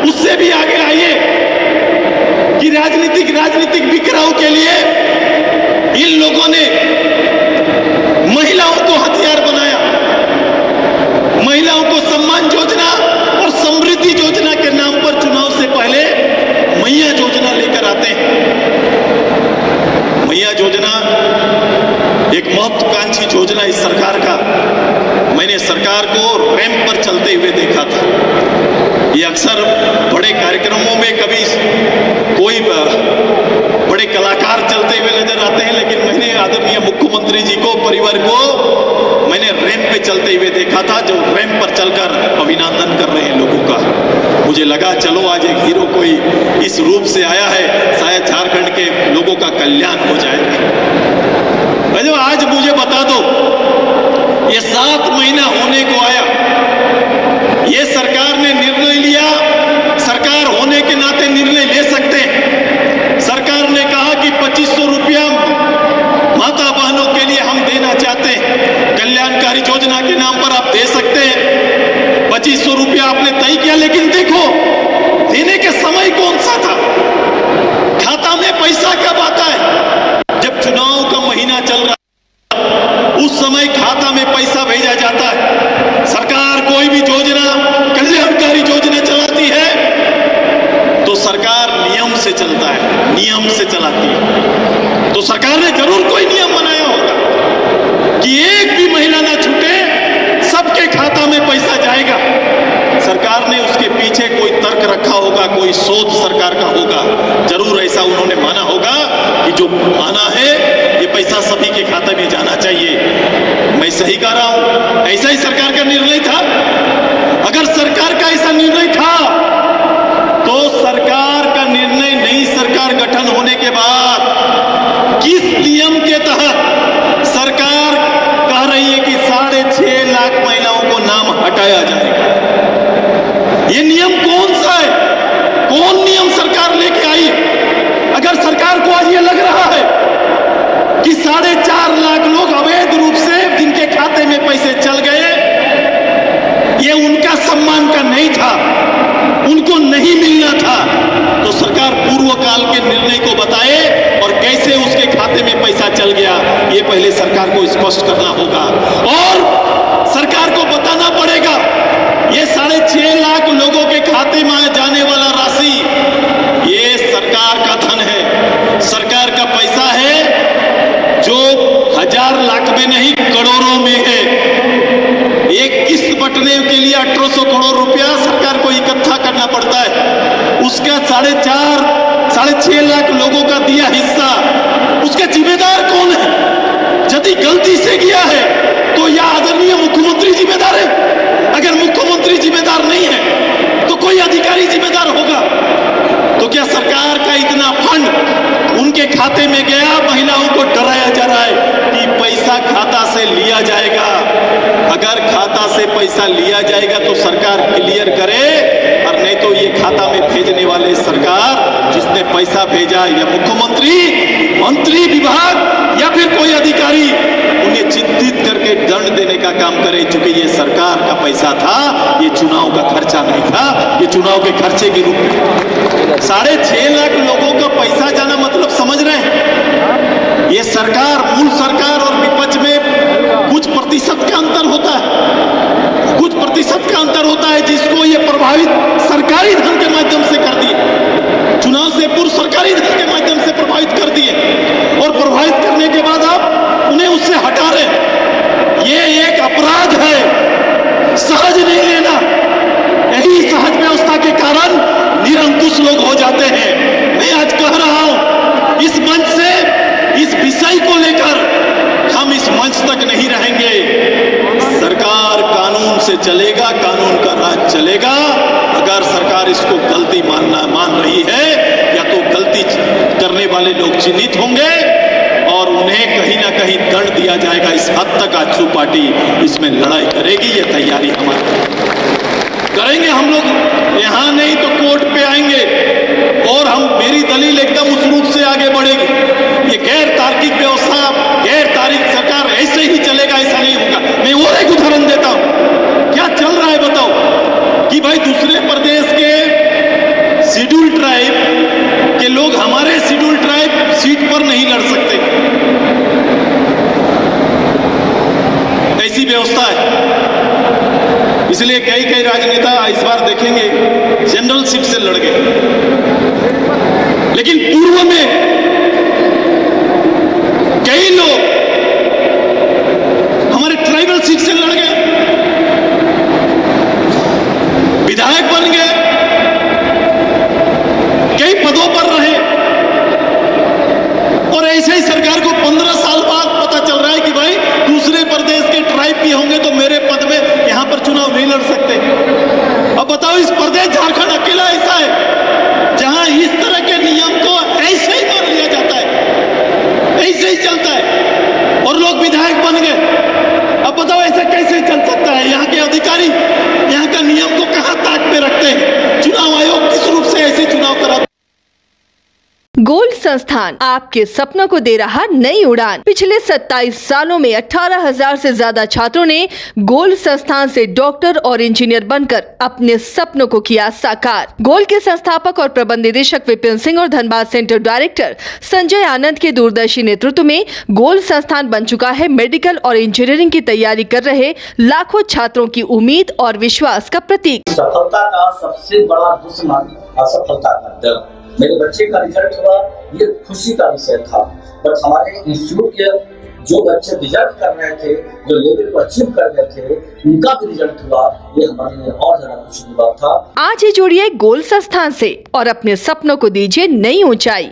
उससे भी आगे आइए कि राजनीतिक बिखराव के लिए इन लोगों ने महिलाओं को हथियार बनाया। महिलाओं को सम्मान योजना और समृद्धि योजना के नाम पर चुनाव से पहले मैया योजना लेकर आते हैं। मैया योजना एक महत्वाकांक्षी योजना इस सरकार का। मैंने सरकार को रैंप पर चलते हुए देखा था। ये अक्सर बड़े कार्यक्रमों में कभी कोई बड़े कलाकार चलते हुए नजर आते हैं, लेकिन मैंने आदरणीय मुख्यमंत्री जी को, परिवार को मैंने रैंप पे चलते हुए देखा था, जो रैंप पर चलकर अभिनंदन कर रहे हैं लोगों का। मुझे लगा चलो आज एक हीरो कोई इस रूप से आया है, शायद झारखंड के लोगों का कल्याण हो जाएगा। जो आज मुझे बता दो, ये 7 महीना होने को आया, ये सरकार ने निर्णय लिया, सरकार होने के नाते निर्णय ले सकते हैं। सरकार ने कहा कि 2500 रुपया माता बहनों के लिए हम देना चाहते हैं, कल्याणकारी योजना के नाम पर आप दे सकते हैं। 2500 रुपया आपने तय किया, लेकिन देखो देने के समय कौन सा था, खाता में पैसा कब आता है? जब चुनाव का महीना चल रहा, उस समय खाता में पैसा भेजा जाता है। सरकार कोई भी योजना, कल्याणकारी योजना चलाती है तो सरकार नियम से चलता है, नियम से चलाती है। तो सरकार ने जरूर कोई नियम बनाया होगा कि एक भी महिला ना छूटे, सबके खाता में पैसा जाएगा। सरकार ने उसके पीछे कोई तर्क रखा होगा, कोई सोच सरकार का होगा, जरूर ऐसा उन्होंने माना होगा कि जो माना है ये पैसा सभी के खाते में जाना चाहिए। मैं सही कह रहा हूं, ऐसा ही सरकार का निर्णय था। अगर सरकार का ऐसा निर्णय था तो सरकार का निर्णय, नई सरकार गठन होने के बाद किस नियम के तहत सरकार कह रही है कि 6.5 लाख महिलाओं को नाम हटाया जाएगा? ये नियम कौन सा है? कौन नियम सरकार लेके आई? अगर सरकार को आज ये लग रहा है कि 4.5 लाख लोग अवैध रूप से जिनके खाते में पैसे चल गए, ये उनका सम्मान का नहीं था, उनको नहीं मिलना था, तो सरकार पूर्व काल के निर्णय को बताए और कैसे उसके खाते में पैसा चल गया, ये पहले सरकार को स्पष्ट करना होगा। और सरकार को बताना पड़ेगा ये 6.5 लाख लोगों के खाते में जाने वाला राशि, ये सरकार का धन है, सरकार का पैसा है, जो 1000 लाख में नहीं करोड़ों में है। एक किस्त बंटने के लिए 1800 करोड़ रुपया सरकार को इकट्ठा करना पड़ता है। उसका 4.5 लाख लोगों का दिया हिस्सा, उसका जिम्मेदार कौन है? यदि गलती से गया है तो यह आदरणीय मुख्यमंत्री जिम्मेदार है। अगर मुख्यमंत्री जिम्मेदार नहीं है तो कोई अधिकारी जिम्मेदार होगा। तो क्या सरकार का इतना फंड उनके खाते में गया? महिलाओं को डराया जा रहा है कि पैसा खाता से लिया जाएगा। अगर खाता से पैसा लिया जाएगा तो सरकार क्लियर करे, और नहीं तो ये खाता में भेजने वाले सरकार, जिसने पैसा भेजा, या मुख्यमंत्री, मंत्री विभाग या फिर कोई अधिकारी, उन्हें चिंतित करके दंड देने का काम करे। चूंकि ये सरकार का पैसा था, ये चुनाव का खर्चा नहीं था, ये चुनाव के खर्चे के रूप में 6.5 लाख लोगों का पैसा जाना, मतलब समझ रहे हैं? ये सरकार, मूल सरकार और विपक्ष में कुछ प्रतिशत का अंतर होता है, कुछ प्रतिशत का अंतर होता है, जिसको ये प्रभावित सरकारी धन के माध्यम से कर दिए, चुनाव से पूर्व सरकारी धन के माध्यम से प्रभावित कर दिए, और प्रभावित करने के बाद आप उन्हें उससे हटा रहे। ये एक अपराध है, सहज नहीं लेना। यही सहज व्यवस्था के कारण निरंकुश लोग हो जाते हैं। मैं आज कह रहा हूं, इस मंच से इस विषय को लेकर हम इस मंच तक नहीं रहेंगे। सरकार कानून से चलेगा, कानून का राज चलेगा। अगर सरकार इसको गलती मान रही है, या तो गलती करने वाले लोग चिन्हित होंगे और उन्हें कहीं ना कहीं दंड दिया जाएगा। इस हद तक आजसू पार्टी इसमें लड़ाई करेगी, ये तैयारी हमारी करेंगे। हम लोग यहाँ नहीं तो कोर्ट पे आएंगे, और हम, मेरी दलील एकदम उस रूप से आगे बढ़ेगी। ये गैर तार्किक व्यवस्था, गैर तार्किक सरकार ऐसे ही चलेगा, ऐसा नहीं होगा। मैं और एक उदाहरण देता हूं, क्या चल रहा है बताओ, कि भाई दूसरे प्रदेश के शेड्यूल ट्राइब के लोग हमारे शेड्यूल ट्राइब सीट पर नहीं लड़ सकते, ऐसी व्यवस्था है। इसलिए कई राजनेता इस बार देखेंगे जनरल सीट से लड़ गए, लेकिन पूर्व में कई लोग हमारे ट्राइबल सीट से लड़ गए, विधायक बन गए, कई पदों पर रहे, और ऐसे ही सरकार को 15 साल बाद पता चल रहा है कि भाई दूसरे प्रदेश के ट्राइब भी होंगे तो मेरे पद में यहां पर चुनाव नहीं लड़ सकते। अब बताओ, इस प्रदेश झारखंड अकेला ऐसा है जहां इस तरह के नियम को ऐसे ही मान लिया जाता है, ऐसे ही चलता है, और लोग विधायक बन गए। अब बताओ ऐसा कैसे चल सकता है? यहाँ के अधिकारी यहाँ का नियम को कहां ताक में रखते हैं? चुनाव आयोग किस रूप से ऐसे चुनाव कराता? गोल्ड संस्थान आपके सपनों को दे रहा नई उड़ान। पिछले 27 सालों में 18,000 से ज्यादा छात्रों ने गोल्ड संस्थान से डॉक्टर और इंजीनियर बनकर अपने सपनों को किया साकार। गोल्ड के संस्थापक और प्रबंध निदेशक विपिन सिंह और धनबाद सेंटर डायरेक्टर संजय आनंद के दूरदर्शी नेतृत्व में गोल्ड संस्थान बन चुका है मेडिकल और इंजीनियरिंग की तैयारी कर रहे लाखों छात्रों की उम्मीद और विश्वास का प्रतीक। सफलता का सबसे बड़ा दुश्मन असफलता का डर। मेरे बच्चे का रिजल्ट हुआ, ये खुशी का विषय था, बट हमारे इंस्टीट्यूट के जो बच्चे रिजल्ट कर रहे थे, जो लेवल को अचीव कर रहे थे, उनका भी रिजल्ट हुआ, ये हमारे लिए और ज्यादा खुशी की बात था। आज ही जुड़िए गोल्ड संस्थान से और अपने सपनों को दीजिए नई ऊंचाई।